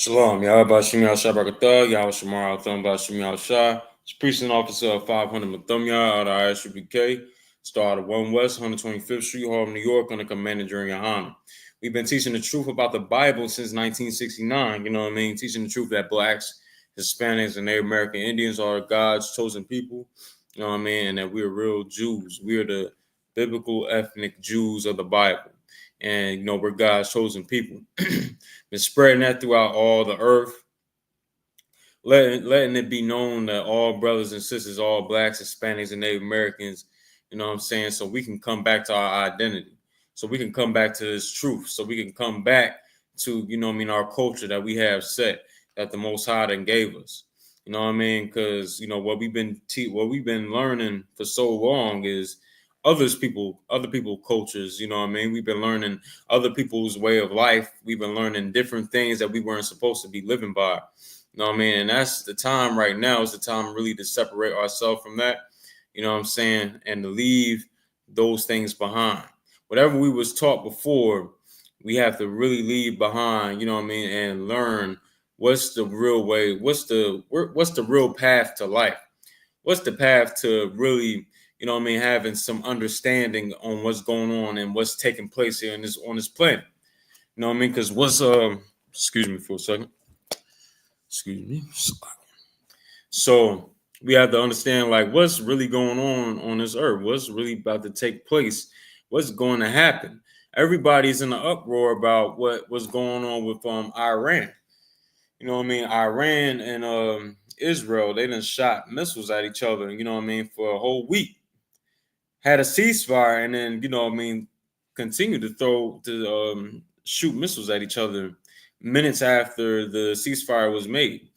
Shalom, Yahweh Bashim Yahshua Barakatah, Yahweh Shamar Al-Thum Bashim Yahshua. It's Precinct Officer of 500 Mathumya out of I.S.U.P.K. Started 1 West, 125th Street, Harlem, New York, under Commander during YAHANNA. We've been teaching the truth about the Bible since 1969, you know what I mean? Teaching the truth that blacks, Hispanics, and Native American Indians are God's chosen people, you know what I mean? And that we're real Jews. We're the biblical ethnic Jews of the Bible. And, you know, we're God's chosen people. Been spreading that throughout all the earth, letting it be known that all brothers and sisters, all blacks, Hispanics, and Native Americans, you know what I'm saying, so we can come back to our identity, so we can come back to this truth, so we can come back to, you know what I mean, our culture that we have set, that the Most High then gave us. You know what I mean? Because, you know, what we've been learning for so long is other people cultures, you know what I mean? We've been learning other people's way of life. We've been learning different things that we weren't supposed to be living by. You know what I mean? And that's the time right now is the time really to separate ourselves from that, you know what I'm saying? And to leave those things behind. Whatever we was taught before, we have to really leave behind, you know what I mean, and learn what's the real way, what's the real path to life. What's the path to really, you know what I mean, having some understanding on what's going on and what's taking place here on this planet. You know what I mean? Because what's excuse me for a second. Excuse me. So we have to understand like what's really going on this earth, what's really about to take place, what's going to happen. Everybody's in an uproar about what's going on with Iran. You know what I mean? Iran and Israel, they done shot missiles at each other, you know what I mean, for a whole week. Had a ceasefire and then, you know what I mean, continued to shoot missiles at each other minutes after the ceasefire was made.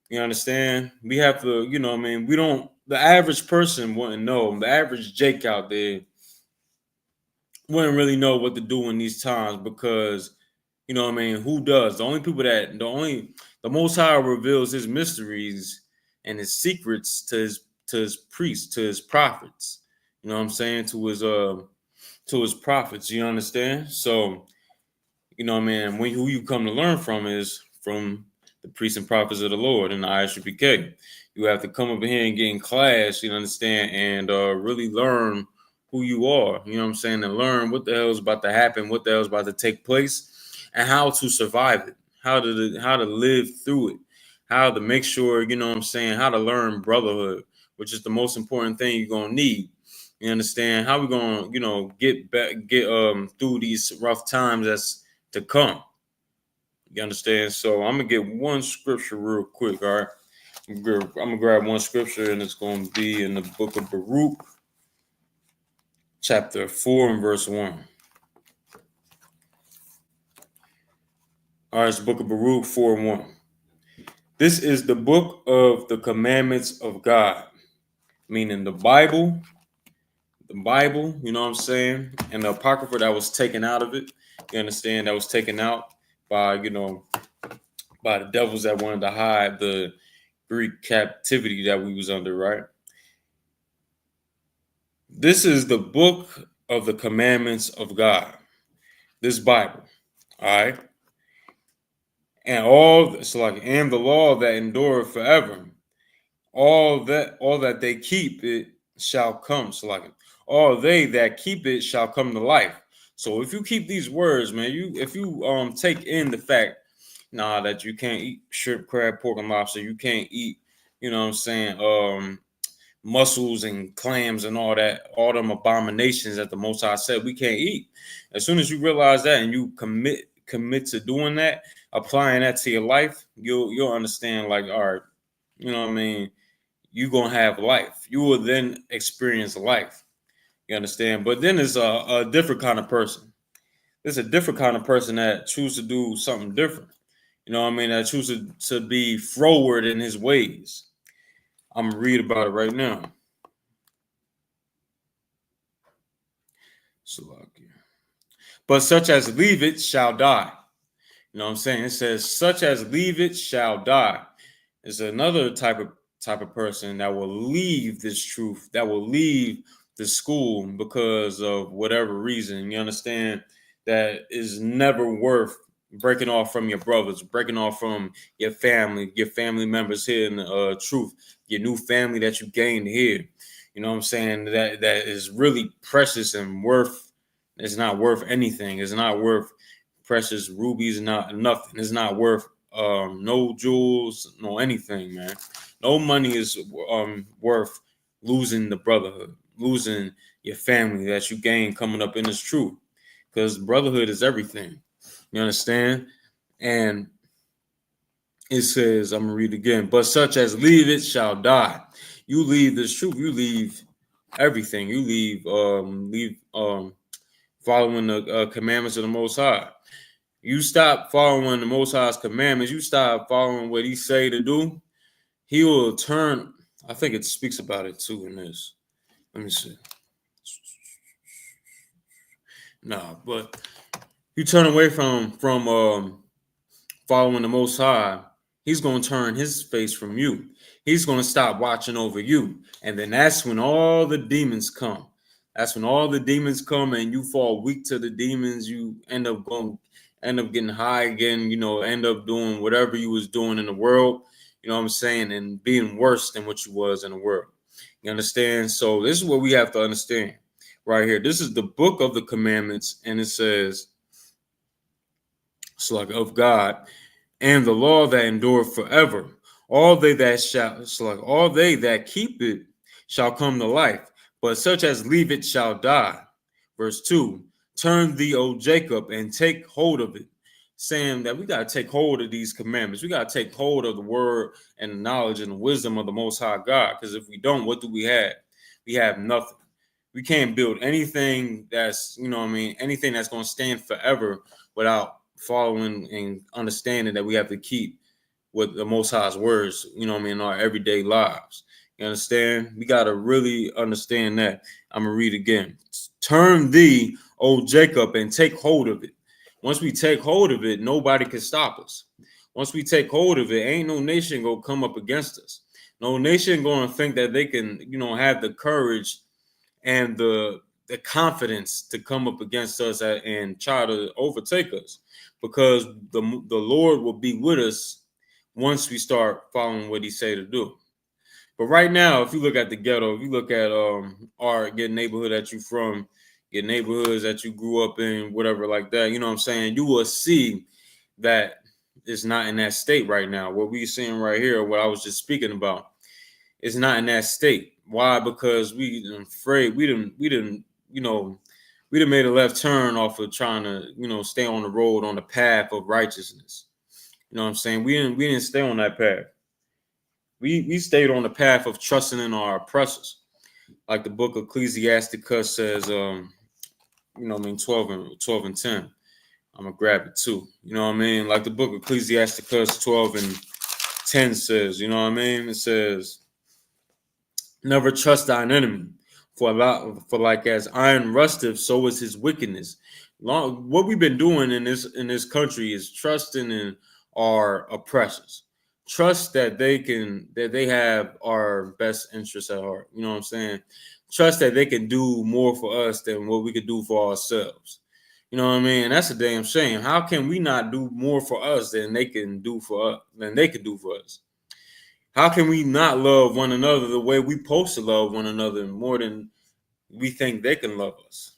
You understand? We have to, you know what I mean, the average person wouldn't know. The average Jake out there wouldn't really know what to do in these times because, you know what I mean, who does? The Most High reveals his mysteries and his secrets to his priests, to his prophets. You know what I'm saying? To his prophets, you understand? So, you know what I mean, who you come to learn from is from the priests and prophets of the Lord in the I.S.U.P.K. You have to come over here and get in class, you understand, and really learn who you are, you know what I'm saying, and learn what the hell is about to happen, what the hell is about to take place, and how to survive it, how to live through it, how to make sure, you know what I'm saying, how to learn brotherhood, which is the most important thing you're gonna need. You understand? How we gonna, you know, get through these rough times that's to come. You understand? So I'm gonna get one scripture real quick. All right, I'm gonna grab one scripture, and it's gonna be in the book of Baruch, chapter 4 and verse 1. All right, it's the book of Baruch 4 and 1. This is the book of the commandments of God, meaning the Bible, you know what I'm saying, and the apocrypha that was taken out of it. You understand? That was taken out by, you know, by the devils that wanted to hide the Greek captivity that we was under, right? This is the book of the commandments of God, this Bible, all right? And and the law that endureth forever. All that they keep it shall come. So like all they that keep it shall come to life. So if you keep these words, man, if you take in the fact, that you can't eat shrimp, crab, pork, and lobster, you can't eat, you know what I'm saying, mussels and clams and all that, all them abominations that the Most High said we can't eat. As soon as you realize that and you commit to doing that, applying that to your life, you'll understand, like, all right, you know what I mean, you're gonna have life. You will then experience life. You understand? But then there's a different kind of person. There's a different kind of person that chooses to do something different. You know what I mean? That chooses to be forward in his ways. I'm gonna read about it right now. But such as leave it shall die. You know what I'm saying? It says, such as leave it shall die. It's another type of person that will leave this truth, that will leave the school because of whatever reason. You understand? That is never worth breaking off from your brothers, breaking off from your family members here in the truth, your new family that you gained here. You know what I'm saying? That is really precious and worth. It's not worth anything. It's not worth precious rubies. Not nothing. It's not worth no jewels, no anything, man. No money is worth losing the brotherhood, losing your family that you gain coming up in this truth, because brotherhood is everything. You understand? And it says, I'm gonna read again, but such as leave it shall die. You leave this truth, you leave everything. You leave following the commandments of the Most High. You stop following the Most High's commandments, you stop following what he say to do, he will turn. I think it speaks about it too in this. Let me see. Nah, but you turn away from following the Most High, he's going to turn his face from you. He's going to stop watching over you. And then that's when all the demons come. That's when all the demons come and you fall weak to the demons. You end up getting high again, end up doing whatever you was doing in the world, you know what I'm saying, and being worse than what you was in the world. You understand? So this is what we have to understand right here. This is the book of the commandments, and it says, it's like of God, and the law that endureth forever. All they that keep it shall come to life, but such as leave it shall die. Verse 2. Turn thee, O Jacob, and take hold of it. Saying that we got to take hold of these commandments. We got to take hold of the word and the knowledge and the wisdom of the Most High God. Because if we don't, what do we have? We have nothing. We can't build anything that's, anything that's going to stand forever without following and understanding that we have to keep with the Most High's words, in our everyday lives. You understand? We got to really understand that. I'm going to read again. Turn thee, O Jacob, and take hold of it. Once we take hold of it, nobody can stop us. Once we take hold of it, ain't no nation going to come up against us. No nation going to think that they can, have the courage and the confidence to come up against us and try to overtake us, because the Lord will be with us once we start following what he say to do. But right now, if you look at the ghetto, if you look at your neighborhood that you from, your neighborhoods that you grew up in, whatever like that, you know what I'm saying, you will see that it's not in that state right now. What we're seeing right here, what I was just speaking about, is not in that state. Why? Because we afraid we didn't made a left turn off of trying to, stay on the road on the path of righteousness. You know what I'm saying? We didn't stay on that path. We stayed on the path of trusting in our oppressors. Like the book of Ecclesiasticus says, 12 and 10. I'm gonna grab it too. You know what I mean? Like the book of Ecclesiasticus 12 and 10 says, you know what I mean? It says, never trust thine enemy, for like as iron rusteth, so is his wickedness. What we've been doing in this country is trusting in our oppressors. Trust that they have our best interests at heart. You know what I'm saying? Trust that they can do more for us than what we could do for ourselves. You know what I mean? That's a damn shame. How can we not do more for us than they can do for us? How can we not love one another the way we supposed to love one another more than we think they can love us?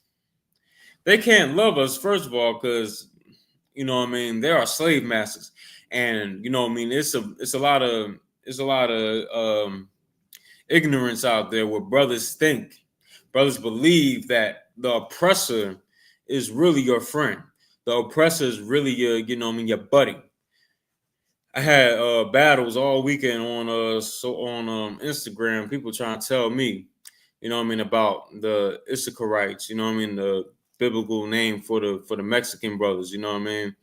They can't love us, first of all, because they are slave masters, and it's a lot of ignorance out there where brothers believe that the oppressor is really your friend. The oppressor is really your buddy. I had battles all weekend on Instagram. People trying to tell me, about the Issacharites. The biblical name for the Mexican brothers. You know what I mean,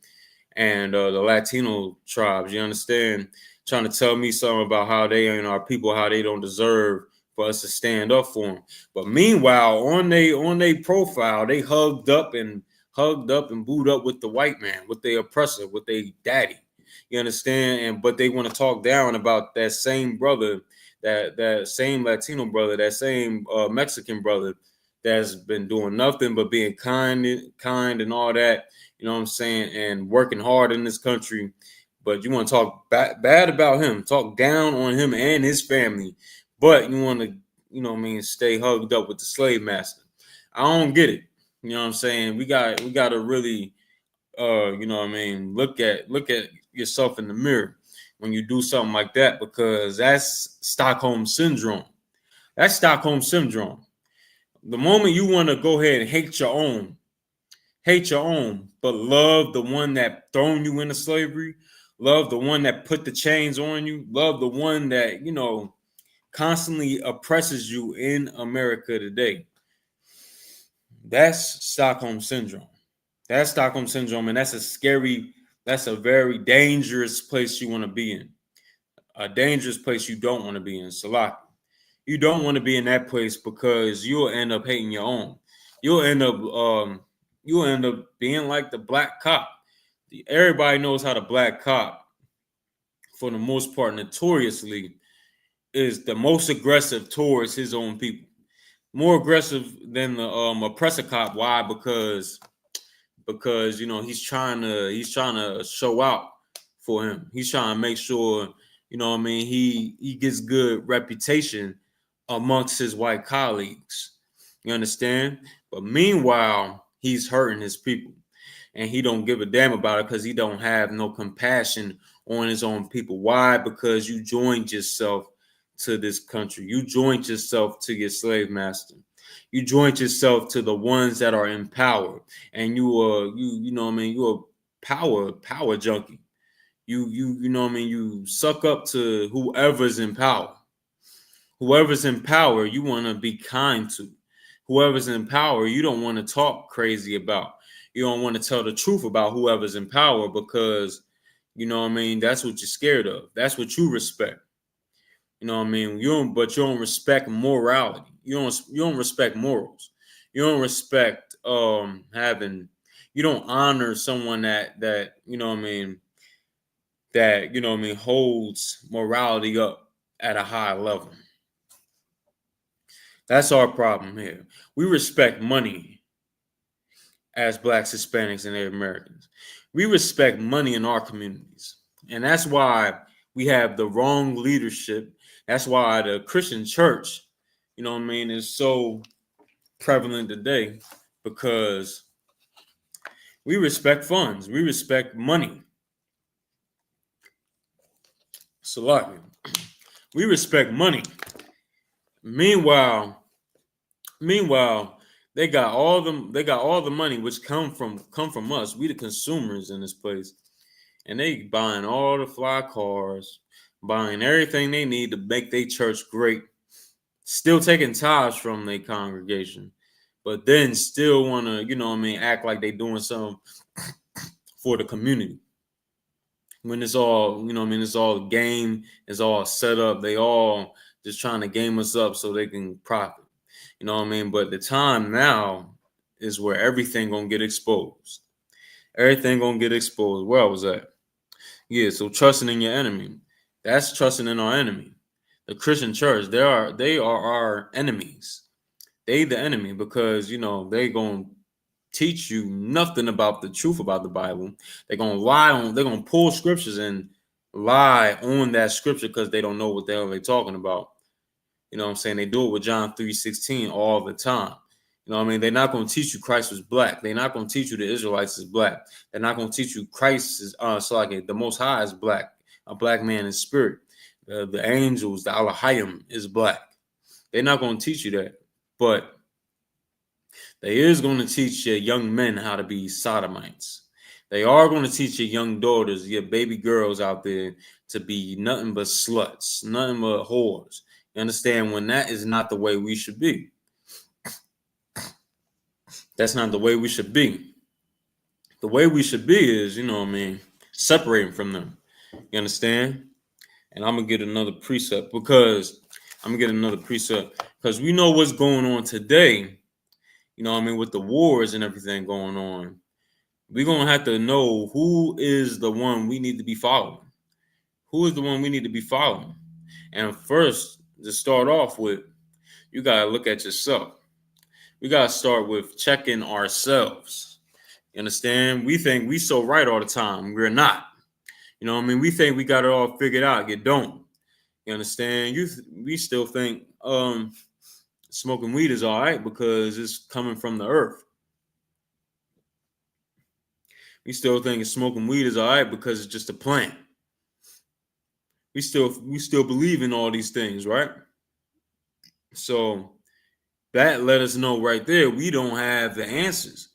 and the Latino tribes. You understand? Trying to tell me something about how they ain't our people, how they don't deserve for us to stand up for them. But meanwhile, on they profile, they hugged up and booed up with the white man, with their oppressor, with their daddy. You understand? But they want to talk down about that same brother, that same Latino brother, that same Mexican brother that's been doing nothing but being kind and all that, you know what I'm saying, and working hard in this country. But you want to talk bad about him, talk down on him and his family, but you want to, you know what I mean, stay hugged up with the slave master. I don't get it. You know what I'm saying? We got to really you know what I mean, look at yourself in the mirror when you do something like that, because that's Stockholm syndrome. That's Stockholm syndrome. The moment you want to go ahead and hate your own, but love the one that thrown you into slavery, love the one that put the chains on you, love the one that, you know, constantly oppresses you in America today. That's Stockholm syndrome. That's Stockholm syndrome, and that's a very dangerous place you want to be in. A dangerous place you don't want to be in, Salaki. You don't want to be in that place because you'll end up hating your own. You'll end up being like the black cop. Everybody knows how the black cop, for the most part, notoriously, is the most aggressive towards his own people. More aggressive than the oppressor cop. Why? Because you know he's trying to show out for him. He's trying to make sure, you know what I mean, he gets good reputation amongst his white colleagues. You understand? But meanwhile, he's hurting his people, and he don't give a damn about it because he don't have no compassion on his own people. Why? Because you joined yourself to this country. You joined yourself to your slave master. You joined yourself to the ones that are in power, and you know what I mean, you're a power junkie. You know what I mean, you suck up to whoever's in power. Whoever's in power, you want to be kind to. Whoever's in power, you don't want to talk crazy about. You don't want to tell the truth about whoever's in power, because you know what I mean, that's what you're scared of. That's what you respect. You know what I mean? But you don't respect morality. You don't respect morals. You don't respect having. You don't honor someone that you know what I mean, that you know what I mean, holds morality up at a high level. That's our problem here. We respect money as blacks, Hispanics, and Native Americans. We respect money in our communities. And that's why we have the wrong leadership. That's why the Christian church, you know what I mean, is so prevalent today, because we respect funds. We respect money. So we respect money. Meanwhile, they got all the money which come from us. We the consumers in this place. And they buying all the fly cars, buying everything they need to make their church great, still taking tithes from their congregation, but then still want to, you know what I mean, act like they doing something for the community. When it's all, you know what I mean, it's all game, it's all set up. They all just trying to game us up so they can profit. You know what I mean? But the time now is where everything gonna get exposed. Everything gonna get exposed. Where I was at. Yeah, so trusting in your enemy. That's trusting in our enemy. The Christian church, they are our enemies. They the enemy, because you know they gonna teach you nothing about the truth about the Bible. They're gonna pull scriptures and lie on that scripture because they don't know what the hell they're talking about. You know what I'm saying? They do it with John 3:16 all the time. You know what I mean? They're not going to teach you Christ was black. They're not going to teach you the Israelites is black. They're not going to teach you Christ is the Most High is black, a black man in spirit. The angels, the Alahayim is black. They're not going to teach you that. But they is going to teach your young men how to be sodomites. They are going to teach your young daughters, your baby girls out there, to be nothing but sluts, nothing but whores. You understand? When that is not the way we should be. That's not the way we should be. The way we should be is, you know what I mean, separating from them. You understand? And I'm going to get another precept because we know what's going on today. You know what I mean? With the wars and everything going on, we're going to have to know who is the one we need to be following. Who is the one we need to be following? And first, to start off with, you got to look at yourself. we gotta start with checking ourselves. You understand? We think we so right all the time. We're not. You know what I mean? We think we got it all figured out. You don't. You understand? We still think smoking weed is all right because it's coming from the earth. We still think smoking weed is all right because it's just a plant. We still believe in all these things, right? So that let us know right there we don't have the answers.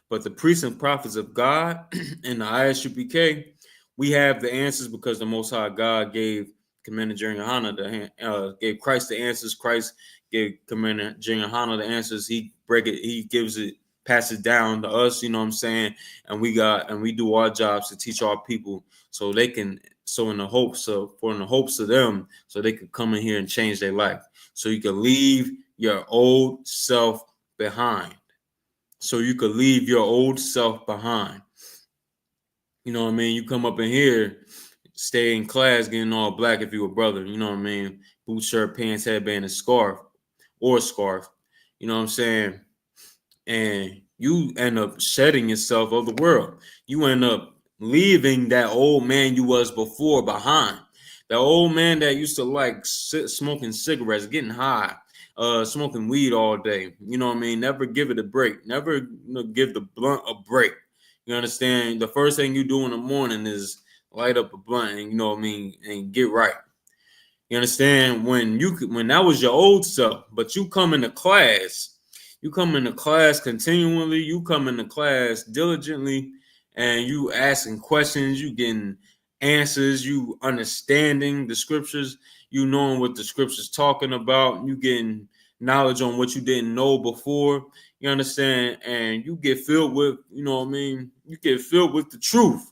But the priests and prophets of God and the I.S.U.P.K, we have the answers because the Most High God gave Commander General YAHANNA gave Christ the answers. Christ gave Commander General YAHANNA the answers. He gives it, passes it down to us. You know what I'm saying? And we do our jobs to teach our people so they can. So in the hopes of them, so they could come in here and change their life. So you can leave your old self behind. So you could leave your old self behind. You know what I mean? You come up in here, stay in class, getting all black if you a brother. You know what I mean? Boot, shirt, pants, headband, and scarf, or scarf. You know what I'm saying? And you end up shedding yourself of the world. You end up leaving that old man you was before behind. The old man that used to like smoking cigarettes, getting high, smoking weed all day. You know what I mean? Never give it a break. Never give the blunt a break. You understand? The first thing you do in the morning is light up a blunt, and you know what I mean, and get right. You understand? When that was your old self, but you come into class. You come into class continually. You come into class diligently, and you asking questions. You getting answers. You understanding the scriptures. You knowing what the scriptures talking about. You getting knowledge on what you didn't know before. You understand? And you get filled with, you know what I mean? You get filled with the truth,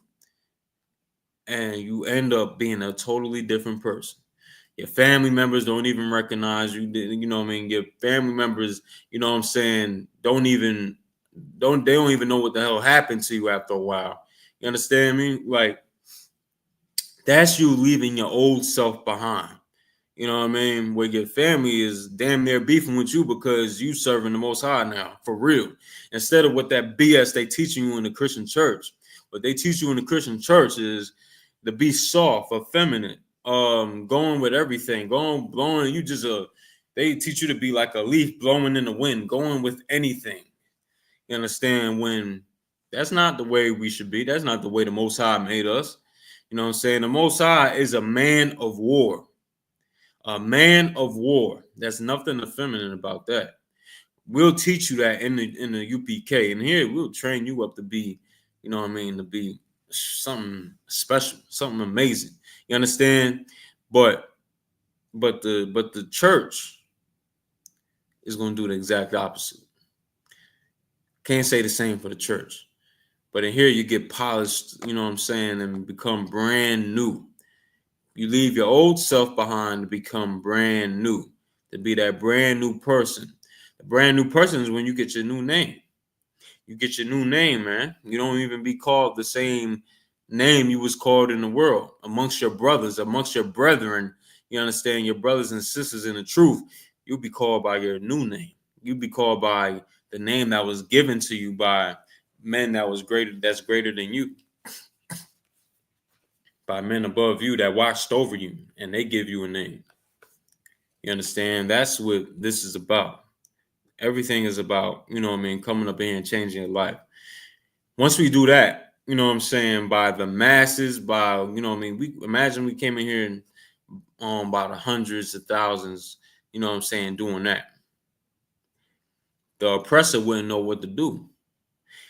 and you end up being a totally different person. Your family members don't even recognize you. You know what I mean? Your family members, you know what I'm saying, they don't even know what the hell happened to you after a while. You understand me? Like, that's you leaving your old self behind. You know what I mean? Where your family is damn near beefing with you because you serving the Most High now, for real. Instead of what that BS they teaching you in the Christian church. What they teach you in the Christian church is to be soft, effeminate, going with everything, blowing. They teach you to be like a leaf blowing in the wind, going with anything. You understand? When that's not the way we should be. That's not the way the Most High made us. You know what I'm saying? The Most High is a man of war. A man of war. There's nothing effeminate about that. We'll teach you that in the UPK, and here we'll train you up to be, you know what I mean, to be something special, something amazing. You understand? But the church is going to do the exact opposite. Can't say the same for the church. But in here you get polished, you know what I'm saying, and become brand new. You leave your old self behind to become brand new, to be that brand new person. The brand new person is when you get your new name. You get your new name, man. You don't even be called the same name you was called in the world amongst your brothers, amongst your brethren. You understand? Your brothers and sisters in the truth. You'll be called by your new name. You'll be called by the name that was given to you by men that's greater than you, by men above you that watched over you, and they give you a name. You understand? That's what this is about. Everything is about, you know what I mean, coming up here and changing your life. Once we do that, you know what I'm saying, by the masses, by, you know what I mean, we imagine we came in here and by the hundreds of thousands, you know what I'm saying, doing that. The oppressor wouldn't know what to do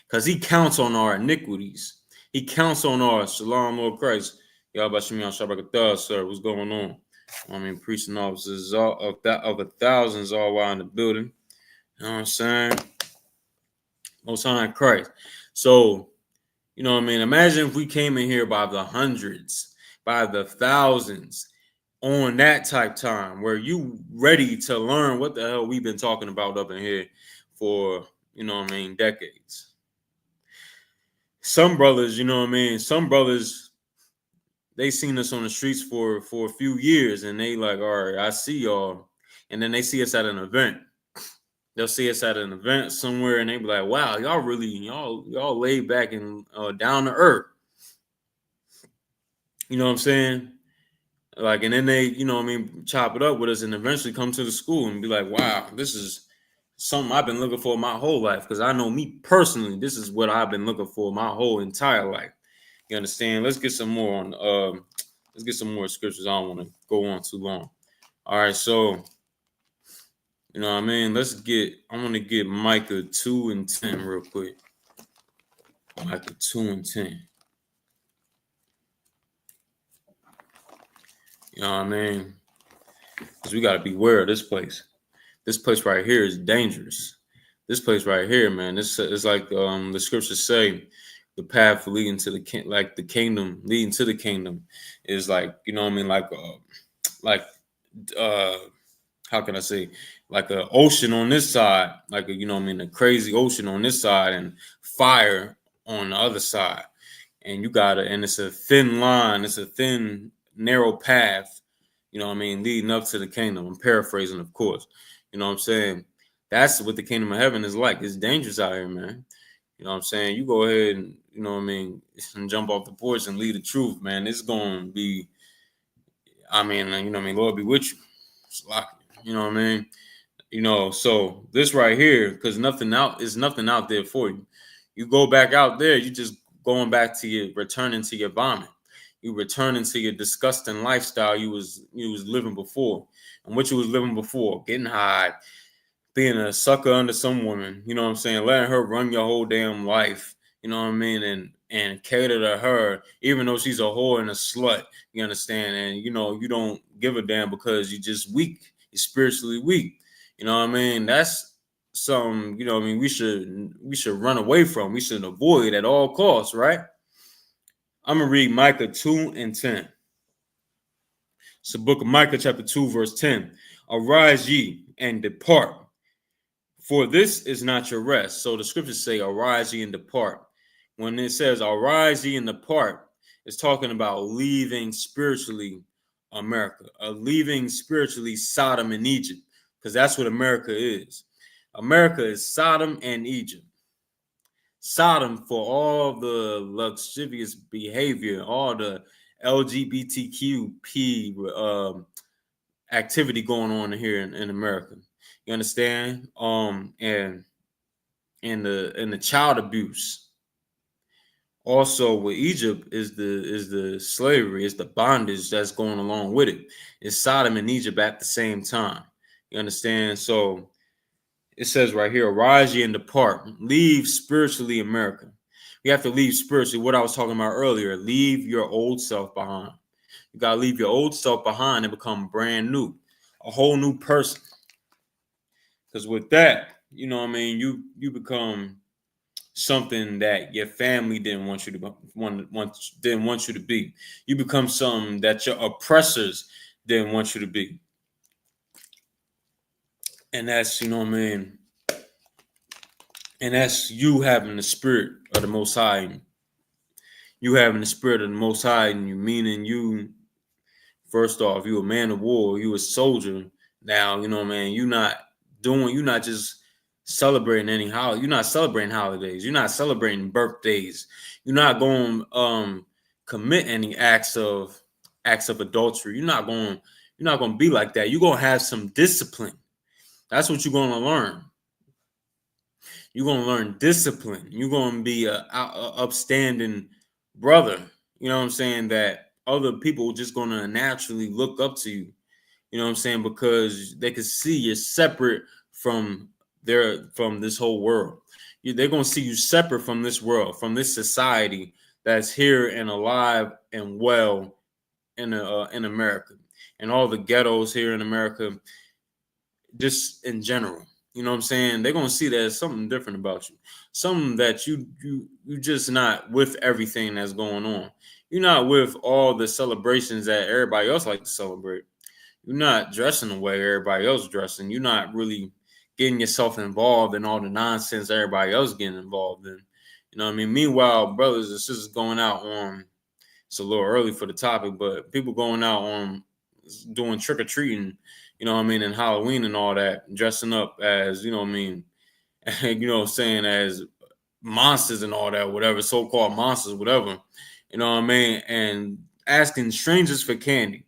because he counts on our iniquities. He counts on our Shalom, Lord Christ. Y'all sir, what's going on? I mean, priests and officers of a thousands all while in the building. You know what I'm saying? Most High in Christ. So, you know what I mean? Imagine if we came in here by the hundreds, by the thousands, on that type time where you ready to learn what the hell we've been talking about up in here for, you know what I mean, decades. Some brothers, you know what I mean? Some brothers, they seen us on the streets for a few years and they like, all right, I see y'all. And then they see us at an event. They'll see us at an event somewhere, and they be like, "Wow, y'all really y'all laid back and down to earth." You know what I'm saying? Like, and then they, chop it up with us, and eventually come to the school and be like, "Wow, this is something I've been looking for my whole life." Because I know me personally, this is what I've been looking for my whole entire life. You understand? Let's get some more on. Let's get some more scriptures. I don't want to go on too long. All right, so you know what I mean. I want to get Micah 2:10 real quick. Micah 2:10. You know what I mean? Because we got to beware of this place. This place right here is dangerous. This place right here, man. This is like the scriptures say, the path leading to the kingdom leading to the kingdom is like, you know what I mean, like uh how can I say, like an ocean on this side, like you know what I mean, a crazy ocean on this side and fire on the other side. And it's a thin line, it's a thin, narrow path, you know what I mean, leading up to the kingdom. I'm paraphrasing, of course. You know what I'm saying? That's what the kingdom of heaven is like. It's dangerous out here, man. You know what I'm saying? You go ahead and, you know what I mean, and jump off the porch and lead the truth, man. It's going to be, I mean, you know what I mean, Lord be with you. It's like, you know what I mean? So this right here, because nothing out there for you. You go back out there, you just going back to returning to your vomit. You returning to your disgusting lifestyle you was living before. And what you was living before, getting high, being a sucker under some woman, you know what I'm saying, letting her run your whole damn life, you know what I mean, and cater to her, even though she's a whore and a slut, you understand, and you don't give a damn because you're just weak, you're spiritually weak, you know what I mean. That's some, you know what I mean, we should run away from, we should avoid at all costs, right? I'm gonna read Micah 2:10. It's the book of Micah, chapter 2, verse 10. Arise ye and depart, for this is not your rest. So the scriptures say, arise ye and depart. When it says, arise ye and depart, it's talking about leaving spiritually America, leaving spiritually Sodom and Egypt, because that's what America is. America is Sodom and Egypt. Sodom for all the lascivious behavior, all the LGBTQP activity going on here in America. You understand? And the child abuse. Also with Egypt is the slavery, is the bondage that's going along with it. It's Sodom and Egypt at the same time. You understand? So it says right here, arise ye and depart. Leave spiritually America. You have to leave spiritually. What I was talking about earlier, leave your old self behind. You got to leave your old self behind and become brand new, a whole new person. Because with that, you know what I mean, you become something that your family didn't want you to be. You become something that your oppressors didn't want you to be. And that's, you know what I mean, and that's you having the spirit of the Most High. You having the spirit of the Most High, and you meaning you, first off, you a man of war, you a soldier. Now, you know what I mean, you're not just celebrating any holiday. You're not celebrating holidays. You're not celebrating birthdays. You're not going commit any acts of adultery. You're not going to be like that. You're going to have some discipline. That's what you're going to learn. You're going to learn discipline. You're going to be a upstanding brother. You know what I'm saying? That other people just going to naturally look up to you. You know what I'm saying? Because they can see you're separate from this whole world. They're going to see you separate from this world, from this society that's here and alive and well in America, and all the ghettos here in America, just in general. You know what I'm saying? They're going to see there's something different about you, something that you just not with everything that's going on. You're not with all the celebrations that everybody else like to celebrate. You're not dressing the way everybody else dressing. You're not really getting yourself involved in all the nonsense everybody else getting involved in. You know what I mean? Meanwhile, brothers and sisters going out on, it's a little early for the topic, but people going out on doing trick or treating, you know what I mean, and Halloween and all that, dressing up as, you know what I mean, you know, saying as monsters and all that, whatever, so-called monsters, whatever, you know what I mean, and asking strangers for candy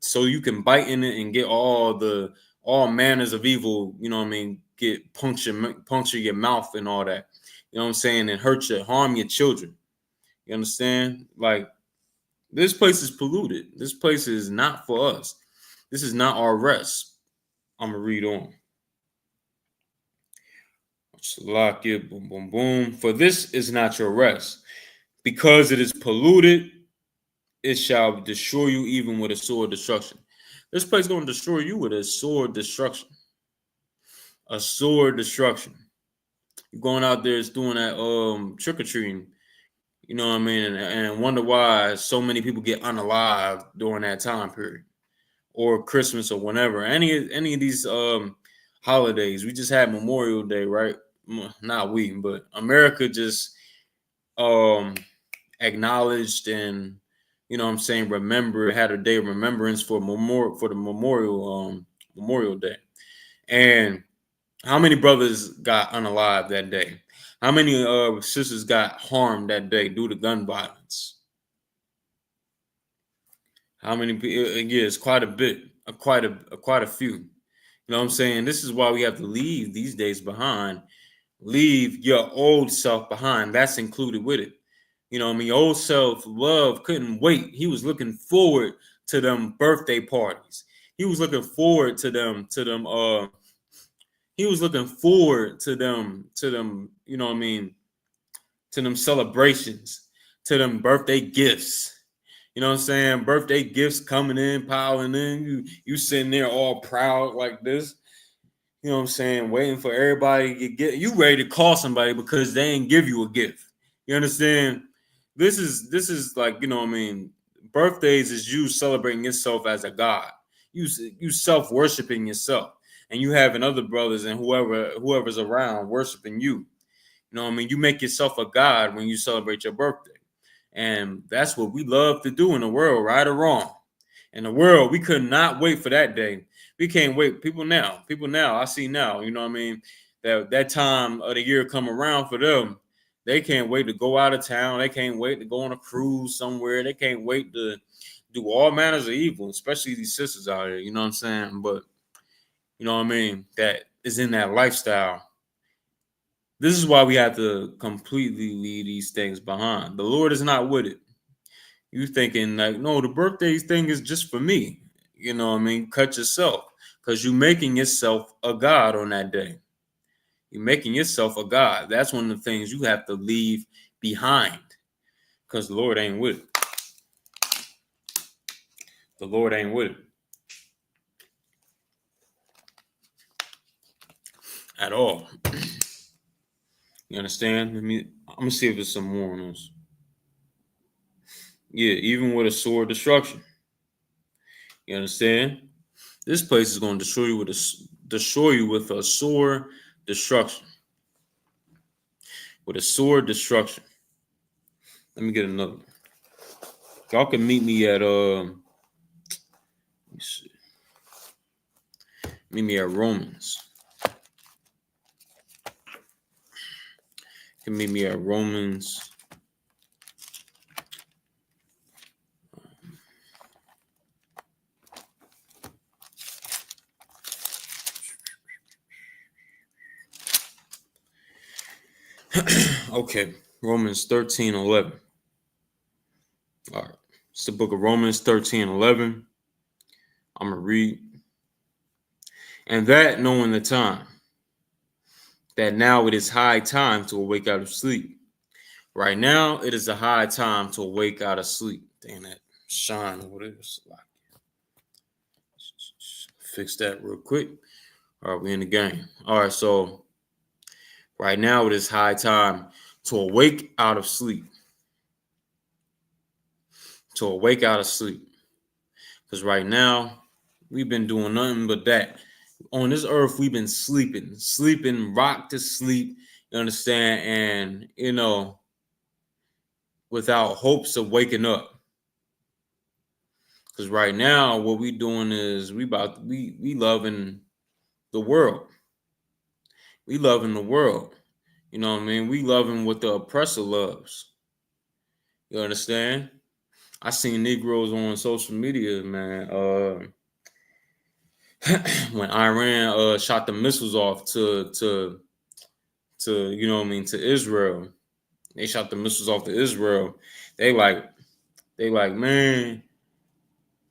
so you can bite in it and get all manners of evil, you know what I mean, get puncture your mouth and all that, you know what I'm saying, and harm your children. You understand? Like, this place is polluted. This place is not for us. This is not our rest. I'm gonna read on. Salakia, boom, boom, boom. For this is not your rest, because it is polluted. It shall destroy you even with a sword destruction. This place is going to destroy you with a sword destruction. A sword destruction. You're going out there, it's doing that trick or treating. You know what I mean, and wonder why so many people get unalive during that time period, or Christmas, or whenever any of these holidays. We just had Memorial Day, right? Not we, but America just acknowledged and, you know what I'm saying, had a day of remembrance for the Memorial Day. And how many brothers got unalive that day? How many sisters got harmed that day due to gun violence? How many people? Yeah, it's quite a bit, quite a few. You know what I'm saying? This is why we have to leave these days behind. Leave your old self behind. That's included with it. You know what I mean? Your old self, love, couldn't wait. He was looking forward to them birthday parties. He was looking forward to them, he was looking forward to them, you know what I mean, to them celebrations, to them birthday gifts. You know what I'm saying? Birthday gifts coming in, piling in. You sitting there all proud like this. You know what I'm saying? Waiting for everybody to get you ready to call somebody because they ain't give you a gift. You understand? This is like, you know what I mean? Birthdays is you celebrating yourself as a god. You self-worshiping yourself. And you having other brothers and whoever's around worshiping you. You know what I mean? You make yourself a god when you celebrate your birthday. And that's what we love to do in the world, right or wrong. In the world, we could not wait for that day. We can't wait. People now, I see now, you know what I mean? That time of the year come around for them. They can't wait to go out of town. They can't wait to go on a cruise somewhere. They can't wait to do all manners of evil, especially these sisters out here, you know what I'm saying? But, you know what I mean? That is in that lifestyle. This is why we have to completely leave these things behind. The Lord is not with it. You thinking like, no, the birthday thing is just for me. You know what I mean? Cut yourself, because you're making yourself a god on that day. You're making yourself a god. That's one of the things you have to leave behind, because the Lord ain't with it. The Lord ain't with it at all. You understand? I'm gonna see if there's some more on this. Yeah, even with a sword destruction. You understand? This place is going to destroy you with a sword destruction. With a sword destruction. Let me get another one. Y'all can meet me at let me see. Meet me at Romans. You can meet me at Romans. Okay, Romans 13:11. All right, it's the book of Romans 13:11. I'm gonna read. And that knowing the time, that now it is high time to awake out of sleep. Right now, it is a high time to awake out of sleep. Damn that shine over there. Fix that real quick. All right, we in the game. All right, so right now it is high time to awake out of sleep. To awake out of sleep. Because right now, we've been doing nothing but that. On this earth, we've been sleeping, rocked to sleep, you understand? And, you know, without hopes of waking up. Because right now, what we doing is we loving the world. We loving the world. You know what I mean? We loving what the oppressor loves. You understand? I seen Negroes on social media, man. When Iran shot the missiles off to you know what I mean, to Israel. They shot the missiles off to Israel. They like man,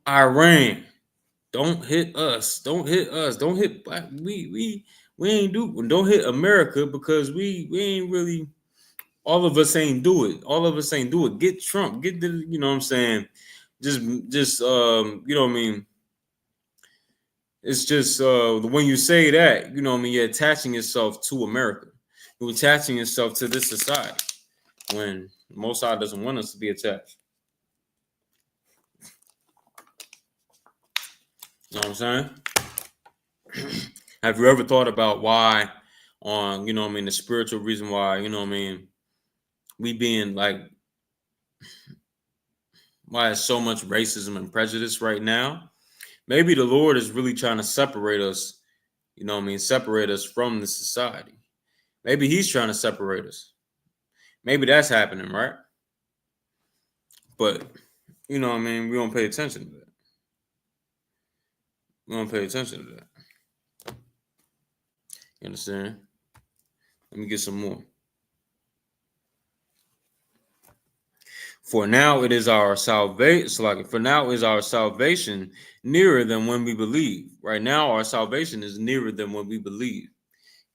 Iran, don't hit us. Don't hit us. Don't hit black. We ain't don't hit America because we ain't really, all of us ain't do it. All of us ain't do it. Get Trump. Get the, you know what I'm saying? Just you know what I mean? It's just when you say that, you know what I mean, you're attaching yourself to America. You're attaching yourself to this society when Most High doesn't want us to be attached. You know what I'm saying? Have you ever thought about why, you know what I mean, the spiritual reason why, you know what I mean, we being like, why there's so much racism and prejudice right now? Maybe the Lord is really trying to separate us, you know what I mean, separate us from the society. Maybe he's trying to separate us. Maybe that's happening, right? But, you know what I mean, we don't pay attention to that. We don't pay attention to that. You understand? Let me get some more. For now it is our salvation. For now is our salvation nearer than when we believe. Right now, our salvation is nearer than when we believe.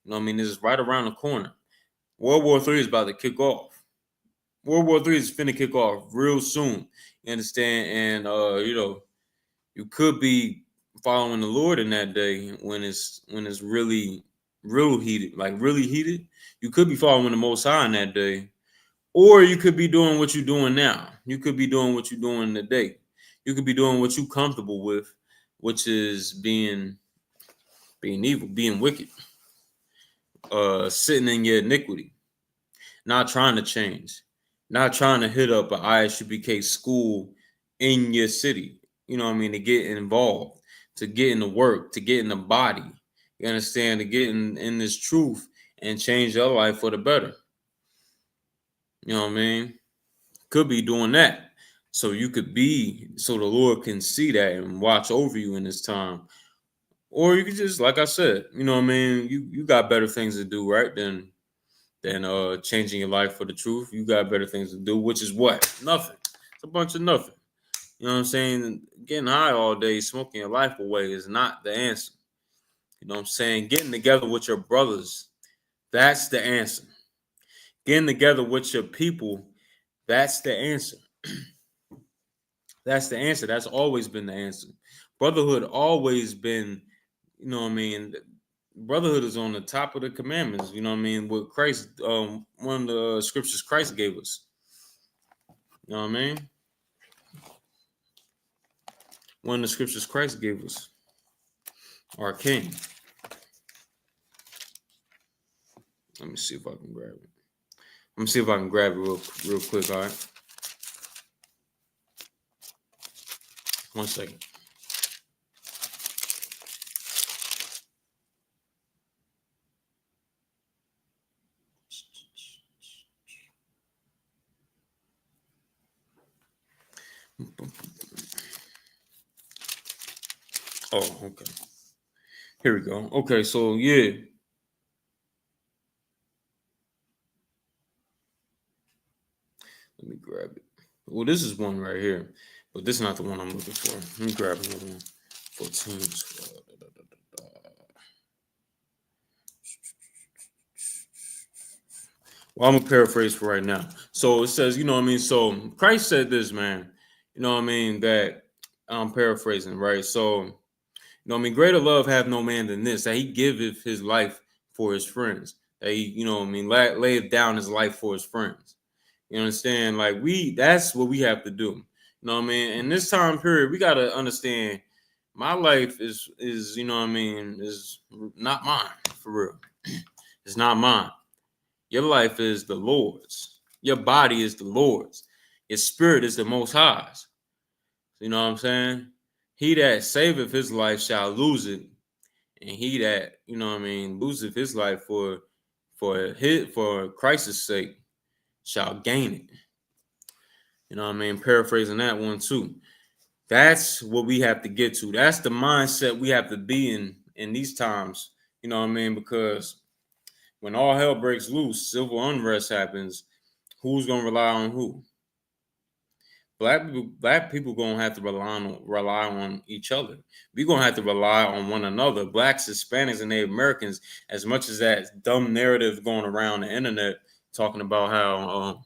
You know what I mean? This is right around the corner. World War III is about to kick off. World War III is finna kick off real soon. You understand? And you know, you could be following the Lord in that day when it's really real heated, like really heated. You could be following the Most High in that day. Or you could be doing what you're doing now. You could be doing what you're doing today. You could be doing what you're comfortable with, which is being evil, being wicked, sitting in your iniquity, not trying to change, not trying to hit up an I.S.U.P.K school in your city. You know what I mean? To get involved, to get in the work, to get in the body. You understand? To get in this truth and change your life for the better. You know what I mean? Could be doing that. So so the Lord can see that and watch over you in this time. Or you could just, like I said, you know what I mean, you got better things to do, right? Than changing your life for the truth. You got better things to do, which is what? Nothing. It's a bunch of nothing. You know what I'm saying? Getting high all day, smoking your life away is not the answer. You know what I'm saying? Getting together with your brothers, that's the answer. Getting together with your people, that's the answer. That's the answer. That's always been the answer. Brotherhood always been, you know what I mean? Brotherhood is on the top of the commandments, you know what I mean? What Christ, one of the scriptures Christ gave us. You know what I mean? One of the scriptures Christ gave us. Our King. Let me see if I can grab it. Let me see if I can grab it real quick, all right? 1 second. Oh, okay. Here we go. Okay, so yeah. Let me grab it. Well, this is one right here, but this is not the one I'm looking for. Let me grab another one. 14. Well, I'm gonna paraphrase for right now. So it says, you know what I mean? So Christ said this, man. You know what I mean? That I'm paraphrasing, right? So, you know what I mean? Greater love have no man than this, that he giveth his life for his friends. That he, you know what I mean, laid down his life for his friends. You understand? Like that's what we have to do. You know what I mean? In this time period, we gotta understand my life is you know what I mean, is not mine for real. It's not mine. Your life is the Lord's. Your body is the Lord's. Your spirit is the Most High's. You know what I'm saying? He that saveth his life shall lose it, and he that, you know what I mean, loseth his life for Christ's sake shall gain it. You know what I mean? Paraphrasing that one too. That's what we have to get to. That's the mindset we have to be in these times. You know what I mean? Because when all hell breaks loose, civil unrest happens, who's gonna rely on who? Black people gonna have to rely on each other. We're gonna have to rely on one another. Blacks, Hispanics, and Native Americans, as much as that dumb narrative going around the internet talking about how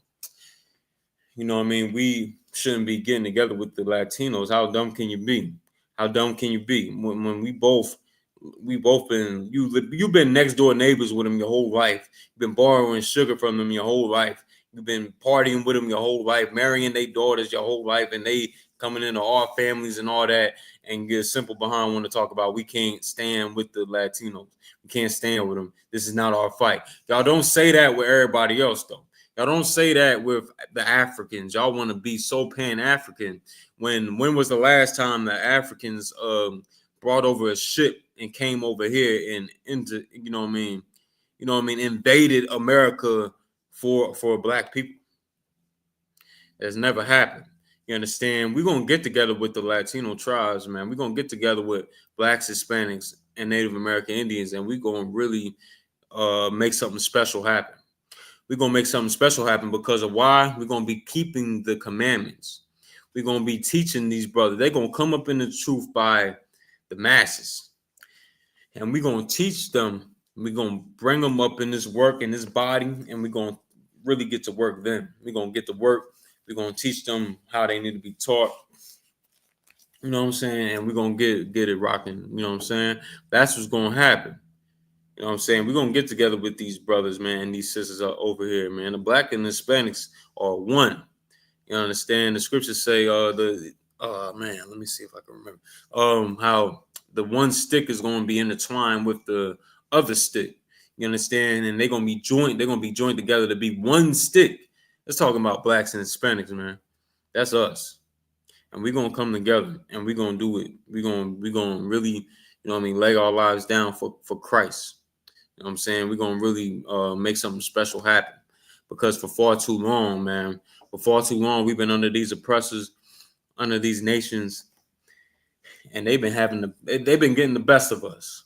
you know what I mean, we shouldn't be getting together with the Latinos. How dumb can you be? How dumb can you be? When we both been you've been next door neighbors with them your whole life. You've been borrowing sugar from them your whole life. You've been partying with them your whole life, marrying their daughters your whole life, and they coming into our families and all that. And get simple behind want to talk about we can't stand with the Latinos. We can't stand with them. This is not our fight. Y'all don't say that with everybody else though. Y'all don't say that with the Africans. Y'all want to be so pan-African. When was the last time the Africans brought over a ship and came over here and into, you know what I mean? You know what I mean? Invaded America for black people. It's never happened. You understand? We're gonna get together with the Latino tribes, man. We're gonna get together with blacks, Hispanics, and Native American Indians, and we're gonna really make something special happen. We're gonna make something special happen because of why? We're gonna be keeping the commandments. We're gonna be teaching these brothers. They're gonna come up in the truth by the masses, and we're gonna teach them. We're gonna bring them up in this work in this body, and we're gonna really get to work then. We're gonna get to work. We're gonna teach them how they need to be taught. You know what I'm saying? And we're gonna get it rocking. You know what I'm saying? That's what's gonna happen. You know what I'm saying? We're gonna get together with these brothers, man, and these sisters are over here, man. The black and the Hispanics are one. You understand? The scriptures say man, let me see if I can remember. How the one stick is gonna be intertwined with the other stick. You understand? And they're gonna be joined together to be one stick. Let's talk about blacks and Hispanics, man. That's us. And we're gonna come together and we're gonna do it. We're gonna really, you know what I mean, lay our lives down for Christ. You know what I'm saying? We're gonna really make something special happen. Because for far too long, man, for far too long, we've been under these oppressors, under these nations, and they've been getting the best of us.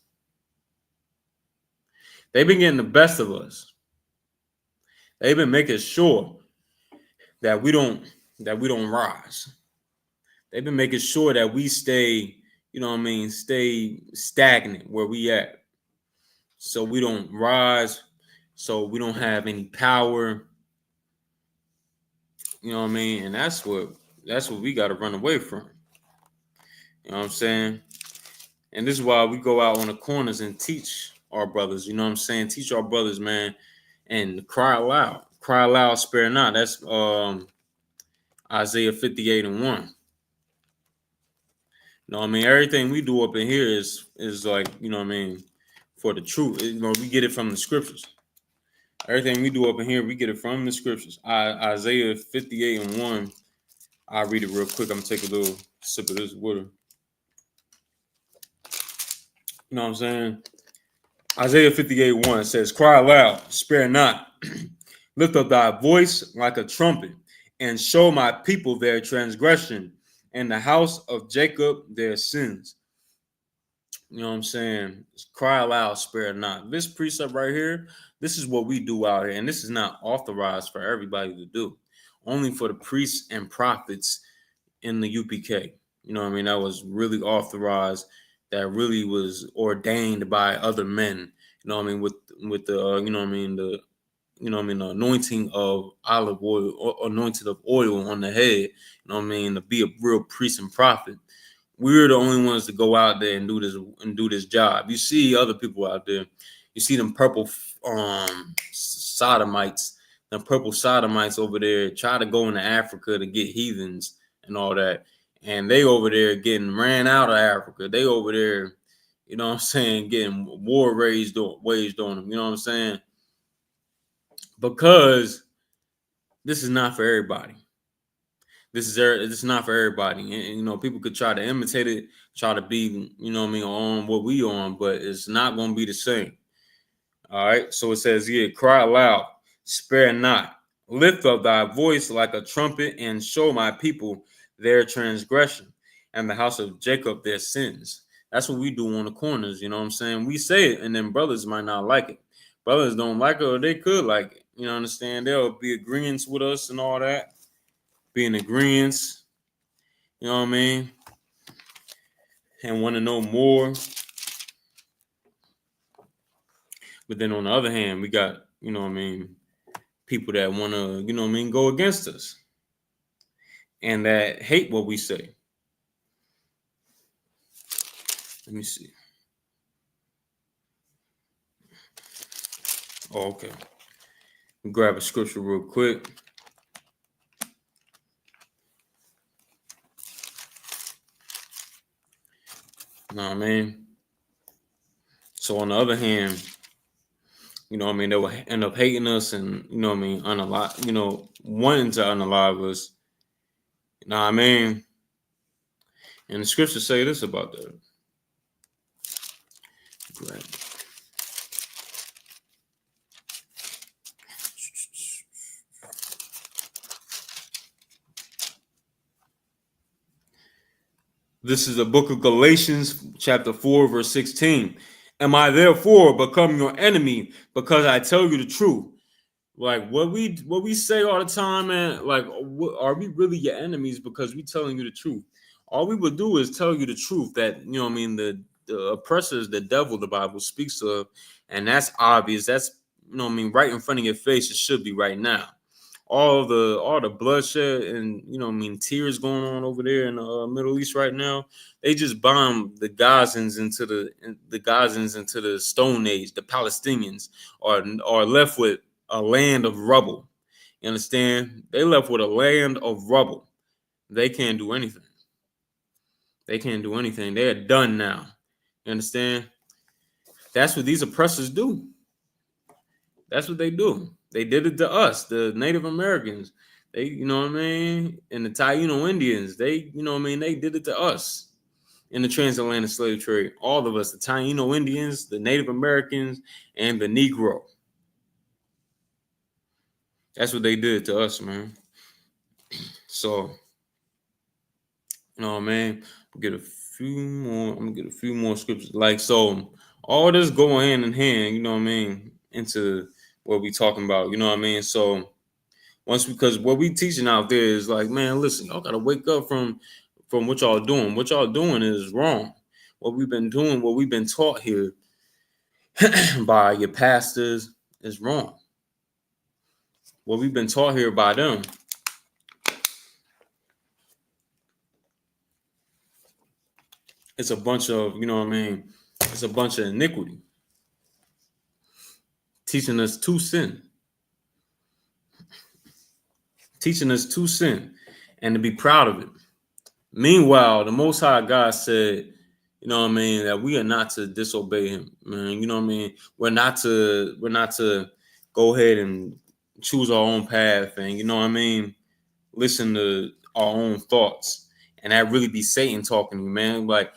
They've been getting the best of us. They've been making sure that we don't rise. They've been making sure that we stay, you know what I mean, stay stagnant where we at. So we don't rise, so we don't have any power. You know what I mean? And that's what we got to run away from. You know what I'm saying? And this is why we go out on the corners and teach our brothers. You know what I'm saying? Teach our brothers, man, and cry loud, spare not. That's Isaiah 58:1. You know what I mean? Everything we do up in here is like, you know what I mean, for the truth. You know, we get it from the scriptures. Everything we do up in here, we get it from the scriptures. Isaiah 58:1. I'll read it real quick. I'm gonna take a little sip of this water. You know what I'm saying? Isaiah 58:1 says, cry aloud, spare not. Lift up thy voice like a trumpet, and show my people their transgression, and the house of Jacob their sins. You know what I'm saying? Cry aloud, spare not. This precept right here, this is what we do out here, and this is not authorized for everybody to do. Only for the priests and prophets in the UPK. You know what I mean? That was really authorized. That really was ordained by other men. You know what I mean? With the you know what I mean, the anointing of olive oil, or anointed of oil on the head. You know what I mean? To be a real priest and prophet. We're the only ones to go out there and do this job. You see other people out there. You see them purple sodomites, over there try to go into Africa to get heathens and all that. And they over there getting ran out of Africa. They over there, you know what I'm saying, getting war waged on them. You know what I'm saying? Because this is not for everybody. This is not for everybody. And, you know, people could try to imitate it, try to be, you know what I mean, on what we on, but it's not going to be the same. All right. So it says here, cry aloud, spare not, lift up thy voice like a trumpet, and show my people their transgression, and the house of Jacob their sins. That's what we do on the corners. You know what I'm saying? We say it, and then brothers might not like it. Brothers don't like it, or they could like it. You know, understand? They'll be agreeing with us and all that, be in agreement. You know what I mean? And want to know more. But then on the other hand, we got, you know what I mean, people that want to, you know what I mean, go against us and that hate what we say. Let me see. Oh, okay. Grab a scripture real quick. You know what I mean? So on the other hand, you know what I mean, they will end up hating us and, you know what I mean, unalive, you know, wanting to unalive us. You know what I mean? And the scriptures say this about that. Right. This is the book of Galatians, chapter 4, verse 16. Am I therefore become your enemy because I tell you the truth? Like what we say all the time, man. Like, are we really your enemies because we telling you the truth? All we would do is tell you the truth that, you know what I mean, the oppressor is the devil the Bible speaks of, and that's obvious. That's, you know what I mean, right in front of your face. It should be right now. All the bloodshed and, you know what I mean, tears going on over there in the Middle East right now. They just bombed the Gazans into the Stone Age. The Palestinians are left with a land of rubble. You understand? They left with a land of rubble. They can't do anything. They can't do anything. They are done now. You understand? That's what these oppressors do. That's what they do. They did it to us, the Native Americans. They, you know what I mean? And the Taino Indians, they, you know what I mean? They did it to us in the transatlantic slave trade. All of us, the Taino Indians, the Native Americans, and the Negro. That's what they did to us, man. So, you know what I mean? Get a few more. I'm gonna get a few more scriptures. Like, so all this go hand in hand, you know what I mean, into what we talking about, you know what I mean? So because what we teaching out there is like, man, listen, y'all gotta wake up from what y'all doing. What y'all doing is wrong. What we've been doing, what we've been taught here by your pastors is wrong. What we've been taught here by them, it's a bunch of, you know what I mean, it's a bunch of iniquity. Teaching us to sin. Teaching us to sin and to be proud of it. Meanwhile, the Most High God said, you know what I mean, that we are not to disobey Him, man. You know what I mean. We're not to go ahead and choose our own path, and, you know what I mean, listen to our own thoughts, and that really be Satan talking to you, man. Like,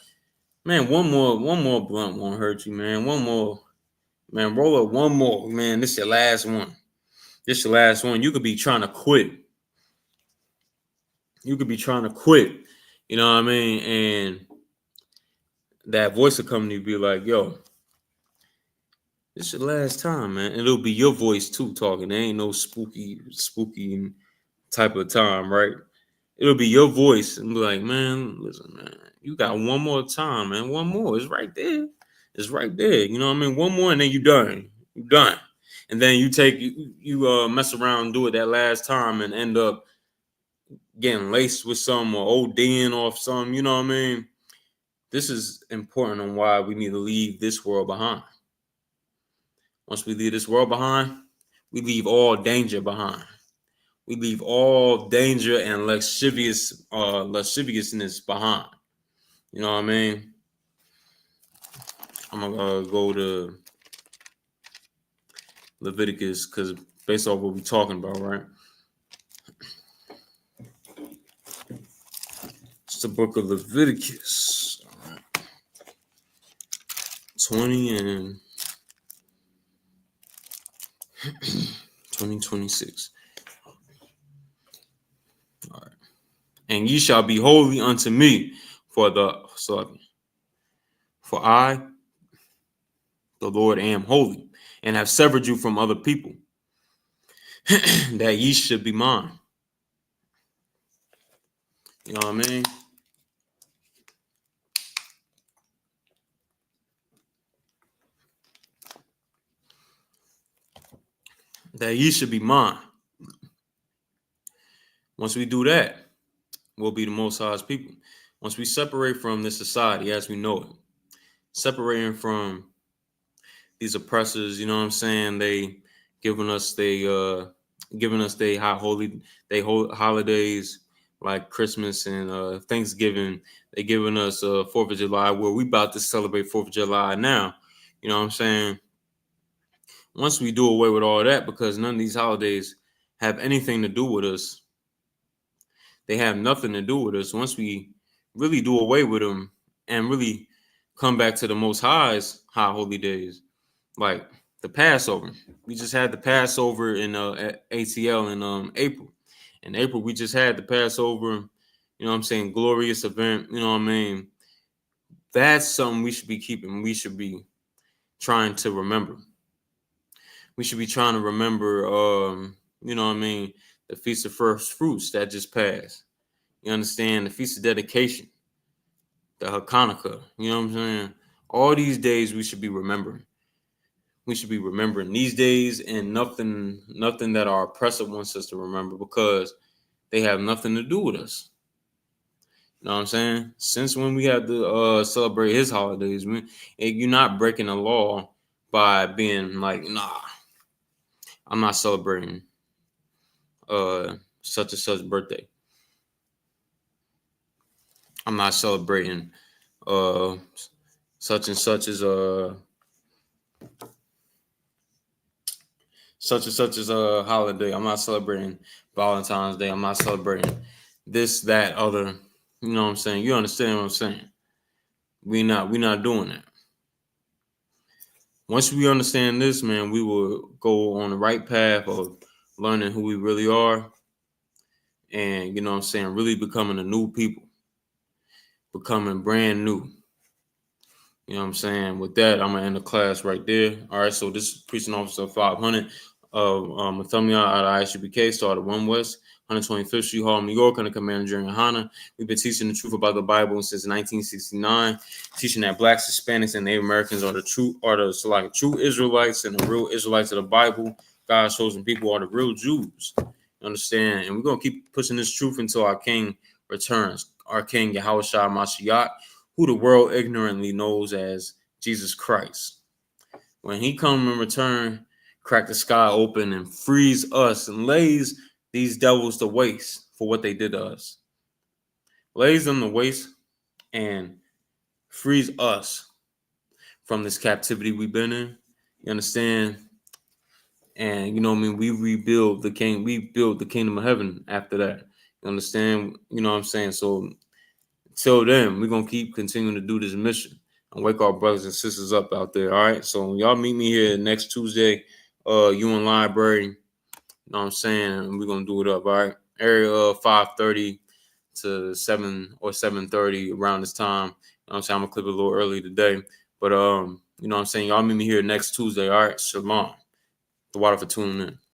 man, one more blunt won't hurt you, man. One more, man. Roll up one more, man. This your last one. This your last one. You could be trying to quit. You could be trying to quit. You know what I mean, and that voice will come to you, be like, yo, this is the last time, man. And it'll be your voice too talking. There ain't no spooky type of time, right? It'll be your voice and be like, man, listen, man, you got one more time, man. One more. It's right there. It's right there. You know what I mean? One more and then you done. You done. And then you mess around and do it that last time and end up getting laced with some or ODing off some, you know what I mean? This is important on why we need to leave this world behind. Once we leave this world behind, we leave all danger behind. We leave all danger and lasciviousness behind. You know what I mean? I'm gonna go to Leviticus because based off what we're talking about, right? It's the book of Leviticus. All right. 20 and 2026. All right. And ye shall be holy unto me, for I, the Lord, am holy, and have severed you from other people, that ye should be mine. You know what I mean? That ye should be mine. Once we do that, we'll be the Most High's people. Once we separate from this society as we know it, separating from these oppressors, you know what I'm saying? They giving us they holidays like Christmas and Thanksgiving. They giving us 4th of July, where we about to celebrate 4th of July now. You know what I'm saying? Once we do away with all that, because none of these holidays have anything to do with us, they have nothing to do with us. Once we really do away with them and really come back to the Most High's high holy days, like the Passover. We just had the Passover in ATL in April. In April, we just had the Passover, you know what I'm saying, glorious event, you know what I mean? That's something we should be keeping. We should be trying to remember. We should be trying to remember, you know what I mean, the Feast of First Fruits that just passed. You understand? The Feast of Dedication, the Hanukkah, you know what I'm saying? All these days we should be remembering. We should be remembering these days, and nothing that our oppressor wants us to remember, because they have nothing to do with us. You know what I'm saying? Since when we have to celebrate his holidays, you're not breaking the law by being like, nah, I'm not celebrating such and such birthday. I'm not celebrating such and such as such and such as a holiday. I'm not celebrating Valentine's Day. I'm not celebrating this, that, other. You know what I'm saying? You understand what I'm saying? We not doing that. Once we understand this, man, we will go on the right path of learning who we really are, and you know what I'm saying, really becoming a new people, becoming brand new. You know what I'm saying? With that, I'm gonna end the class right there. All right, so this is Preaching Officer 500 of Mathumia out of I.S.U.P.K, started 1 West, 125th Street, Harlem, New York, under Commander General YAHANNA. We've been teaching the truth about the Bible since 1969, teaching that blacks, Hispanics, and Native Americans are the true Israelites and the real Israelites of the Bible. God's chosen people are the real Jews. You understand? And we're gonna keep pushing this truth until our King returns. Our King Yahushua Mashiach, who the world ignorantly knows as Jesus Christ. When he come in return, crack the sky open and frees us and lays these devils to waste for what they did to us. Lays them to waste and frees us from this captivity we've been in. You understand? And you know what I mean? We build the kingdom of heaven after that. You understand? You know what I'm saying? So till then, we're gonna keep continuing to do this mission and wake our brothers and sisters up out there. All right. So y'all meet me here next Tuesday, UN Library. You know what I'm saying? And we're gonna do it up. All right. Area 5:30 to 7 or 7:30 around this time. You know what I'm saying? I'm gonna clip it a little early today. But you know what I'm saying? Y'all meet me here next Tuesday. All right. Shalom. The water for tuning in.